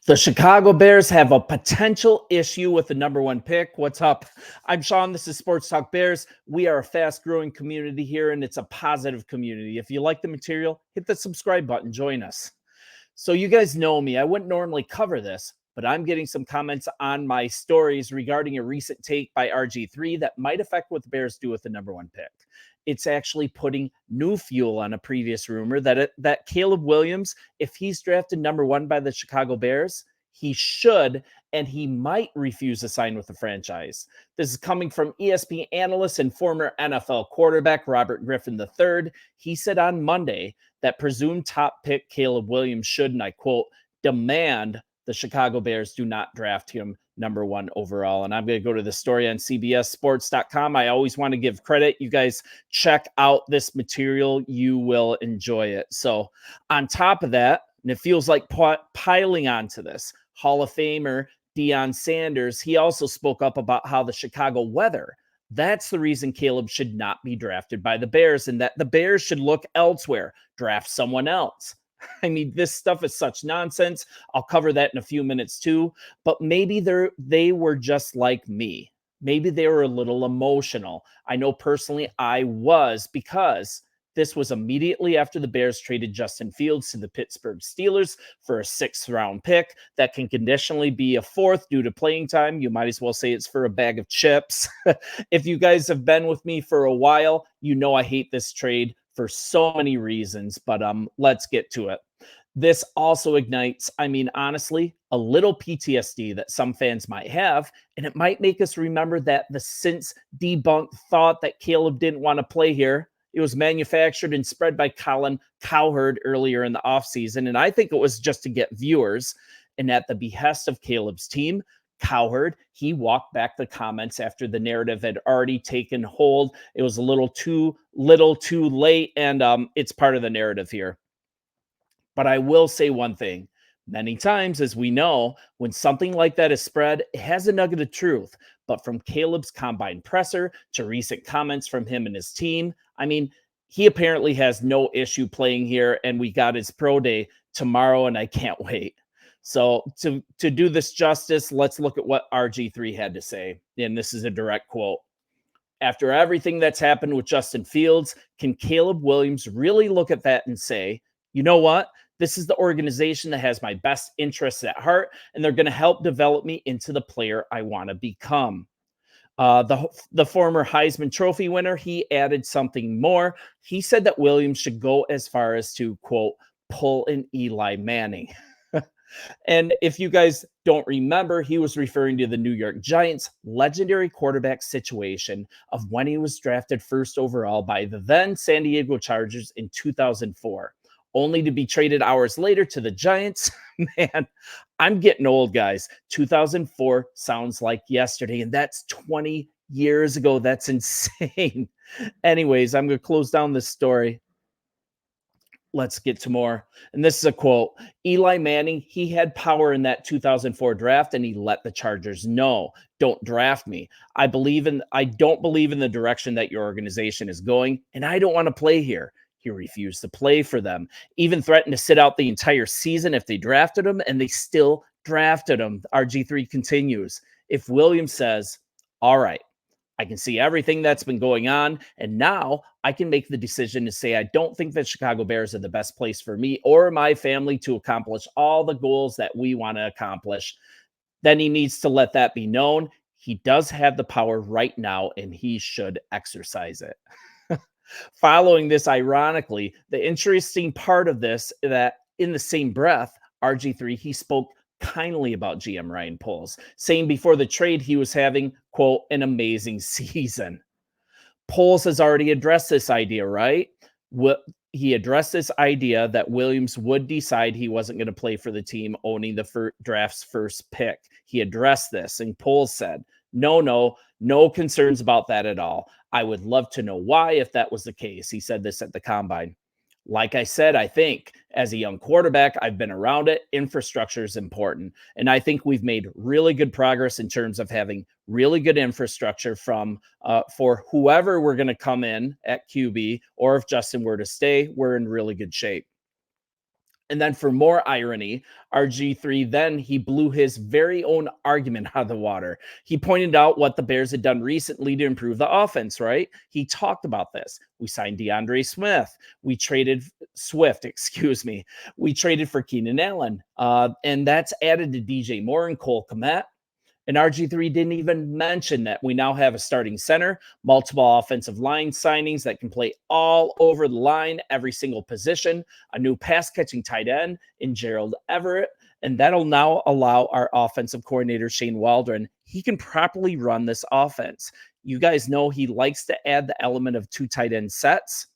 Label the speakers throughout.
Speaker 1: The Chicago Bears have a potential issue with the number one pick. What's up? I'm Sean. This is Sports Talk Bears. We are a fast growing community here, and it's a positive community. If you like the material, hit the subscribe button. Join us. So, you guys know me. I wouldn't normally cover this, but I'm getting some comments on my stories regarding a recent take by RG3 that might affect what the Bears do with the number one pick. It's actually putting new fuel on a previous rumor that Caleb Williams, if he's drafted number one by the Chicago Bears, he should and he might refuse to sign with the franchise. This is coming from ESPN analyst and former NFL quarterback Robert Griffin III. He said on Monday that presumed top pick Caleb Williams should, and I quote, demand the Chicago Bears do not draft him number one overall. And I'm going to go to the story on CBSSports.com. I always want to give credit. You guys check out this material. You will enjoy it. So on top of that, and it feels like piling onto this, Hall of Famer Deion Sanders, he also spoke up about how the Chicago weather, that's the reason Caleb should not be drafted by the Bears and that the Bears should look elsewhere, draft someone else. I mean, this stuff is such nonsense. I'll cover that in a few minutes too, but maybe they were just like me. Maybe they were a little emotional. I know personally I was, because this was immediately after the Bears traded Justin Fields to the Pittsburgh Steelers for a 6th-round pick that can conditionally be a 4th due to playing time. You might as well say it's for a bag of chips. If you guys have been with me for a while, you know I hate this trade for so many reasons, but let's get to it. This also ignites, I mean, honestly, a little PTSD that some fans might have, and it might make us remember that the since debunked thought that Caleb didn't want to play here, it was manufactured and spread by Colin Cowherd earlier in the offseason, and I think it was just to get viewers. And at the behest of Caleb's team, Cowherd, he walked back the comments after the narrative had already taken hold. It was a little too late, and it's part of the narrative here. But I will say one thing. Many times, as we know, when something like that is spread, it has a nugget of truth. But from Caleb's combine presser to recent comments from him and his team, I mean, he apparently has no issue playing here, and we got his pro day tomorrow, and I can't wait. So to do this justice, let's look at what RG3 had to say. And this is a direct quote. After everything that's happened with Justin Fields, can Caleb Williams really look at that and say, you know what? This is the organization that has my best interests at heart, and they're going to help develop me into the player I want to become. The former Heisman Trophy winner, he added something more. He said that Williams should go as far as to, quote, pull an Eli Manning. And if you guys don't remember, he was referring to the New York Giants' legendary quarterback situation of when he was drafted 1st overall by the then San Diego Chargers in 2004. Only to be traded hours later to the Giants. Man, I'm getting old, guys. 2004 sounds like yesterday, and that's 20 years ago. That's insane. Anyways, I'm going to close down this story. Let's get to more. And this is a quote. Eli Manning, he had power in that 2004 draft, and he let the Chargers know, don't draft me. I don't believe in the direction that your organization is going, and I don't want to play here. He refused to play for them, even threatened to sit out the entire season if they drafted him, and they still drafted him. RG3 continues. If Williams says, all right, I can see everything that's been going on, and now I can make the decision to say I don't think that Chicago Bears are the best place for me or my family to accomplish all the goals that we want to accomplish, then he needs to let that be known. He does have the power right now, and he should exercise it. Following this, ironically, the interesting part of this, that in the same breath, RG3, he spoke kindly about GM Ryan Poles, saying before the trade he was having, quote, an amazing season. Poles has already addressed this idea, right? He addressed this idea that Williams would decide he wasn't going to play for the team owning the draft's first pick. He addressed this, and Poles said, no concerns about that at all. I would love to know why if that was the case. He said this at the combine. Like I said, I think as a young quarterback, I've been around it. Infrastructure is important. And I think we've made really good progress in terms of having really good infrastructure for whoever we're going to come in at QB, or if Justin were to stay, we're in really good shape. And then for more irony, RG3 then he blew his very own argument out of the water. He pointed out what the Bears had done recently to improve the offense, right? He talked about this. We signed DeAndre Smith. We traded Swift, excuse me. We traded for Keenan Allen. And that's added to DJ Moore and Cole Kmet. And RG3 didn't even mention that we now have a starting center, multiple offensive line signings that can play all over the line, every single position, a new pass catching tight end in Gerald Everett. And that'll now allow our offensive coordinator, Shane Waldron, he can properly run this offense. You guys know he likes to add the element of two tight end sets.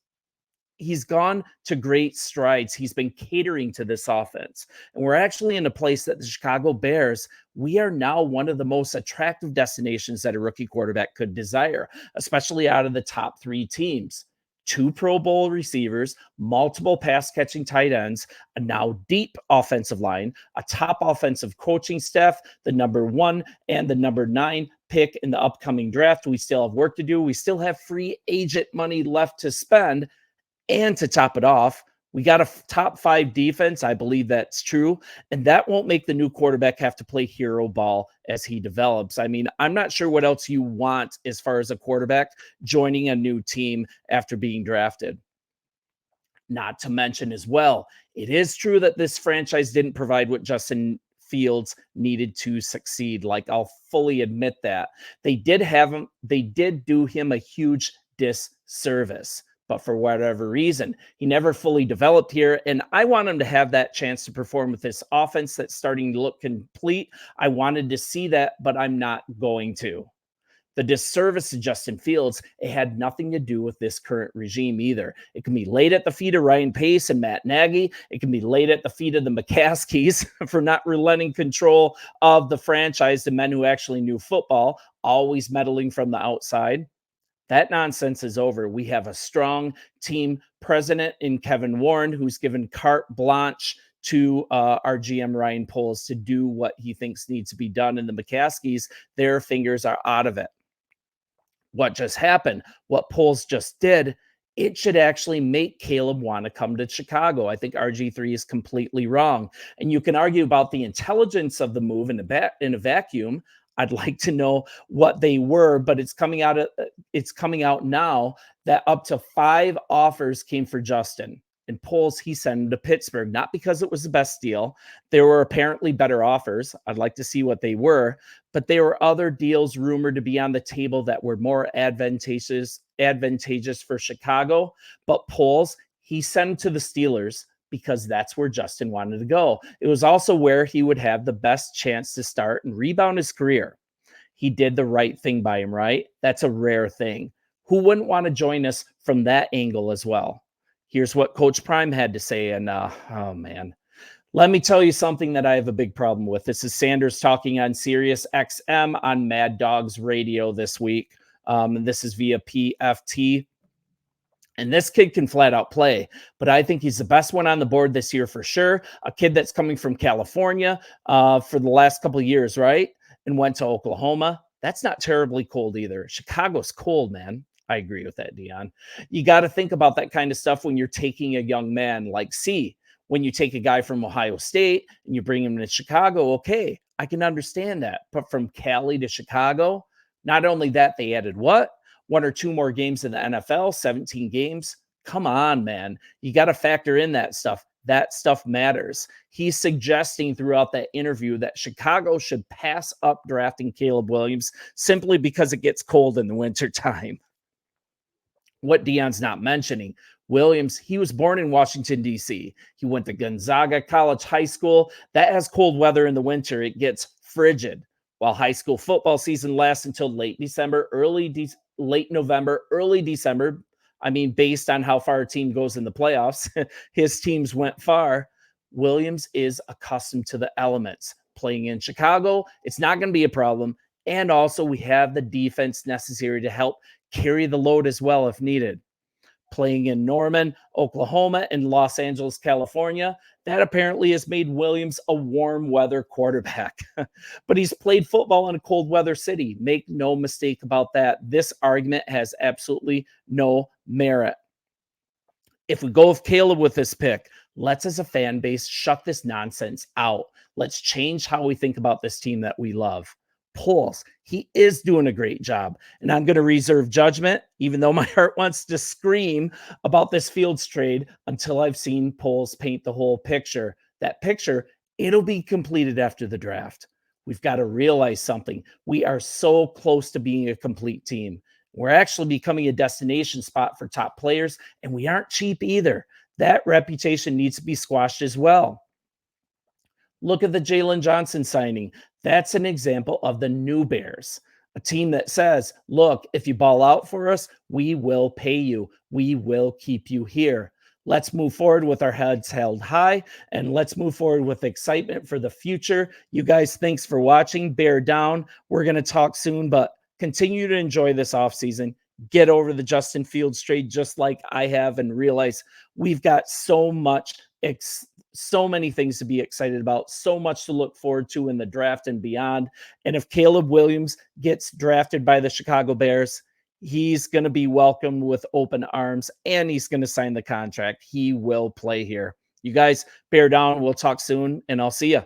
Speaker 1: He's gone to great strides. He's been catering to this offense. And we're actually in a place that the Chicago Bears, we are now one of the most attractive destinations that a rookie quarterback could desire, especially out of the top three teams. 2 Pro Bowl receivers, multiple pass catching tight ends, a now deep offensive line, a top offensive coaching staff, the number 1 and the number 9 pick in the upcoming draft. We still have work to do. We still have free agent money left to spend. And to top it off, we got a top 5 defense. I believe that's true. And that won't make the new quarterback have to play hero ball as he develops. I mean, I'm not sure what else you want as far as a quarterback joining a new team after being drafted. Not to mention as well, it is true that this franchise didn't provide what Justin Fields needed to succeed. Like, I'll fully admit that. They did do him a huge disservice. But for whatever reason, he never fully developed here. And I want him to have that chance to perform with this offense that's starting to look complete. I wanted to see that, but I'm not going to. The disservice to Justin Fields, it had nothing to do with this current regime either. It can be laid at the feet of Ryan Pace and Matt Nagy. It can be laid at the feet of the McCaskies for not relenting control of the franchise, the men who actually knew football, always meddling from the outside. That nonsense is over. We have a strong team president in Kevin Warren, who's given carte blanche to our GM Ryan Poles to do what he thinks needs to be done. And the McCaskies, their fingers are out of it. What just happened, what Poles just did, it should actually make Caleb want to come to Chicago. I think RG3 is completely wrong. And you can argue about the intelligence of the move in a vacuum. I'd like to know what they were, but it's coming out now that up to 5 offers came for Justin. And Poles, he sent him to Pittsburgh, not because it was the best deal. There were apparently better offers. I'd like to see what they were, but there were other deals rumored to be on the table that were more advantageous for Chicago. But Poles, he sent him to the Steelers because that's where Justin wanted to go. It was also where he would have the best chance to start and rebound his career. He did the right thing by him, right? That's a rare thing. Who wouldn't want to join us from that angle as well? Here's what Coach Prime had to say. And oh man, let me tell you something that I have a big problem with. This is Sanders talking on Sirius XM on Mad Dogs Radio this week. And this is via PFT. And this kid can flat out play, but I think he's the best one on the board this year for sure. A kid that's coming from California for the last couple of years, right? And went to Oklahoma. That's not terribly cold either. Chicago's cold, man. I agree with that, Dion. You got to think about that kind of stuff when you're taking a young man like C. When you take a guy from Ohio State and you bring him to Chicago, okay, I can understand that. But from Cali to Chicago, not only that, they added what? 1 or 2 more games in the NFL, 17 games. Come on, man. You got to factor in that stuff. That stuff matters. He's suggesting throughout that interview that Chicago should pass up drafting Caleb Williams simply because it gets cold in the wintertime. What Dion's not mentioning, Williams, he was born in Washington, D.C. He went to Gonzaga College High School. That has cold weather in the winter. It gets frigid. While high school football season lasts until late November, early December. I mean, based on how far a team goes in the playoffs, his teams went far. Williams is accustomed to the elements. Playing in Chicago, it's not going to be a problem. And also, we have the defense necessary to help carry the load as well if needed. Playing in Norman, Oklahoma, and Los Angeles, California, that apparently has made Williams a warm weather quarterback. But he's played football in a cold weather city. Make no mistake about that. This argument has absolutely no merit. If we go with Caleb with this pick, Let's, as a fan base, shut this nonsense out. Let's change how we think about this team that we love. Poles, he is doing a great job. And I'm going to reserve judgment, even though my heart wants to scream about this Fields trade until I've seen Poles paint the whole picture. That picture, it'll be completed after the draft. We've got to realize something. We are so close to being a complete team. We're actually becoming a destination spot for top players, and we aren't cheap either. That reputation needs to be squashed as well. Look at the Jalen Johnson signing. That's an example of the new Bears, a team that says, look, if you ball out for us, we will pay you. We will keep you here. Let's move forward with our heads held high, and let's move forward with excitement for the future. You guys, thanks for watching. Bear down. We're going to talk soon, but continue to enjoy this offseason. Get over the Justin Fields trade just like I have, and realize we've got so many things to be excited about, so much to look forward to in the draft and beyond. And if Caleb Williams gets drafted by the Chicago Bears, he's going to be welcomed with open arms, and he's going to sign the contract. He will play here. You guys, bear down. We'll talk soon, and I'll see you.